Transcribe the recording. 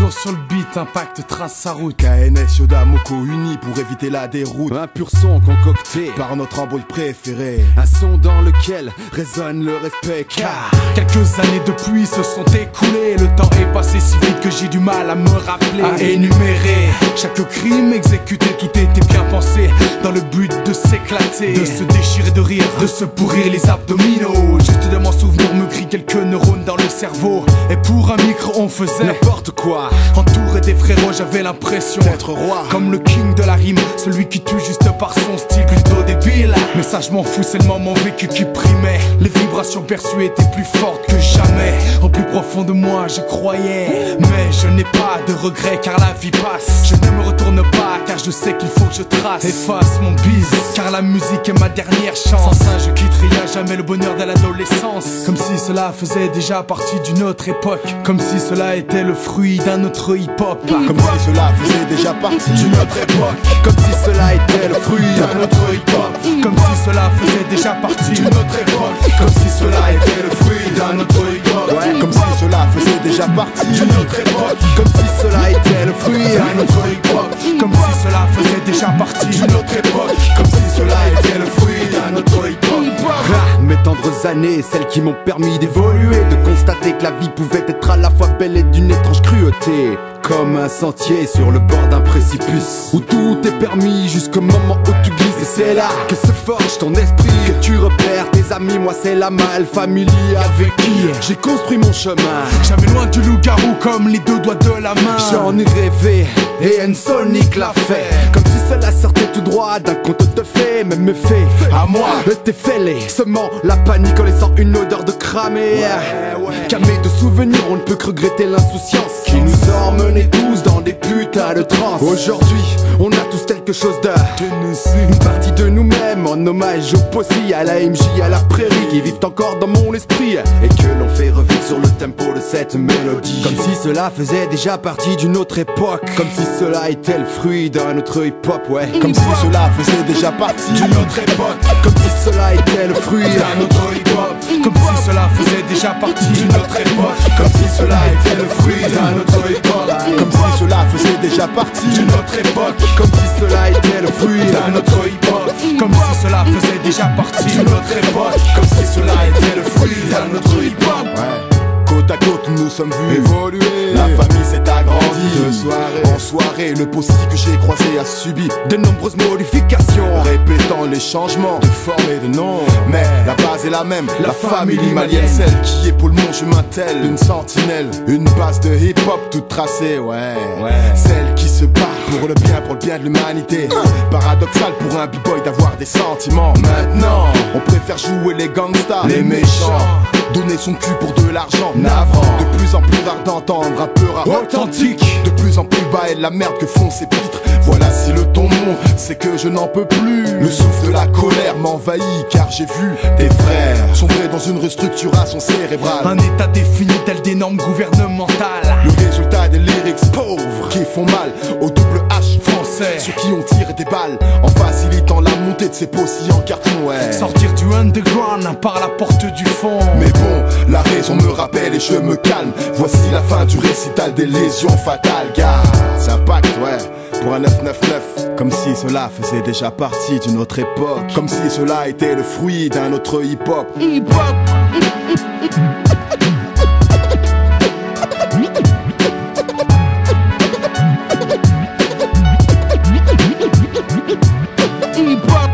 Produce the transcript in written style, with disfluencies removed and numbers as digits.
toujours sur le beat, Impact trace sa route. KNS, Yoda, Moko unis pour éviter la déroute. Un pur son concocté par notre embrouille préférée. Un son dans lequel résonne le respect. Car quelques années de pluie se sont écoulées. Le temps est passé si vite que j'ai du mal à me rappeler. À énumérer chaque crime exécuté, tout était bien pensé dans le but de s'éclater, de se déchirer de rire, de se pourrir les abdominaux. Juste de m'en souvenir me grille quelques neurones dans le cerveau. Et pour un micro on faisait n'importe quoi. Entouré des frérots j'avais l'impression d'être roi, comme le king de la rime, celui qui tue juste par son style plutôt débile. Mais ça je m'en fous, c'est le moment vécu qui primait. Les vibrations perçues étaient plus fortes que jamais. Au plus profond de moi je croyais, mais je n'ai pas de regrets car la vie passe. Je ne me retourne pas car je sais qu'il faut que je trace. Efface mon bise car la musique est ma dernière chance. Sans ça je quitterai à jamais le bonheur de l'adolescence. Comme si cela faisait déjà partie d'une autre époque, comme si cela était le fruit d'un autre hip-hop. Comme si cela faisait déjà partie d'une autre époque, comme si cela était le fruit d'un autre hip-hop, comme si cela faisait déjà partie d'une autre époque, comme si cela était le fruit d'un autre hip-hop, comme si cela faisait déjà partie d'une autre époque, comme si cela était le fruit d'un autre hip-hop, comme si cela faisait déjà partie d'une autre époque, comme si cela était le fruit d'un autre hip-hop. Mes tendres années, celles qui m'ont permis d'évoluer, de constater que la vie pouvait être à la fois belle et d'une étrange cruauté. Comme un sentier sur le bord d'un précipice, où tout est permis jusqu'au moment où tu glisses. Et c'est là que se forge ton esprit, que tu repères tes amis. Moi c'est la mal famille avec qui j'ai construit mon chemin. Jamais loin du loup-garou comme les deux doigts de la main. J'en ai rêvé et N-Sonic l'a fait. Comme si cela sortait tout droit d'un conte de fées. Même mes faits à moi étaient fêlés, semant la panique en laissant une odeur de cramé. Camé de souvenirs, on ne peut que regretter l'insouciance qui nous a emmenés tous dans des putains de transe. Aujourd'hui, on a tous quelque chose de une partie de nous-mêmes, en hommage au possi, à la MJ, à la prairie, qui vivent encore dans mon esprit et que l'on fait revivre sur le tempo de cette mélodie. Comme si cela faisait déjà partie d'une autre époque, comme si cela était le fruit d'un autre hip-hop, ouais. Comme si cela faisait déjà partie d'une autre époque, comme si cela était le fruit d'un autre hip-hop, comme si cela faisait déjà partie d'une autre époque, comme si cela était le fruit d'un autre hip-hop, comme si cela faisait déjà partie d'une autre époque, comme si cela était le fruit d'un autre hip-hop, comme si cela faisait déjà partie d'une autre époque, comme si cela était le fruit d'un autre hip-hop. Côte à côte nous sommes vus évoluer, la famille s'est agrandie de soirée en soirée. Le possi que j'ai croisé a subi de nombreuses modifications, répétant les changements de forme et de nom. Mais la base est la même, la famille malienne, celle qui épaule mon chemin tel une sentinelle. Une base de hip-hop toute tracée, ouais. Celle qui se bat pour le bien de l'humanité. Paradoxal pour un b-boy d'avoir des sentiments. Maintenant, on préfère jouer les gangsters, les méchants, donner son cul pour de l'argent, navrant. De plus en plus rare d'entendre un peu rap authentique, de plus en plus bas est de la merde que font ces pitres. Voilà si le ton monte, c'est que je n'en peux plus. Le souffle de la colère m'envahit car j'ai vu des frères sombrer dans une restructuration cérébrale. Un état défini tel des normes gouvernementales. Le résultat des lyrics pauvres qui font mal au double H français, ceux qui ont tiré des balles en facilitant la montée de ces possis en carton, ouais. Sortir du underground par la porte du fond. Mais bon, la raison me rappelle et je me calme. Voici la fin du récital des lésions fatales, gars. C'est Impact, ouais, pour un 999. Comme si cela faisait déjà partie d'une autre époque, comme si cela était le fruit d'un autre hip-hop. Hip-hop. Hip-hop.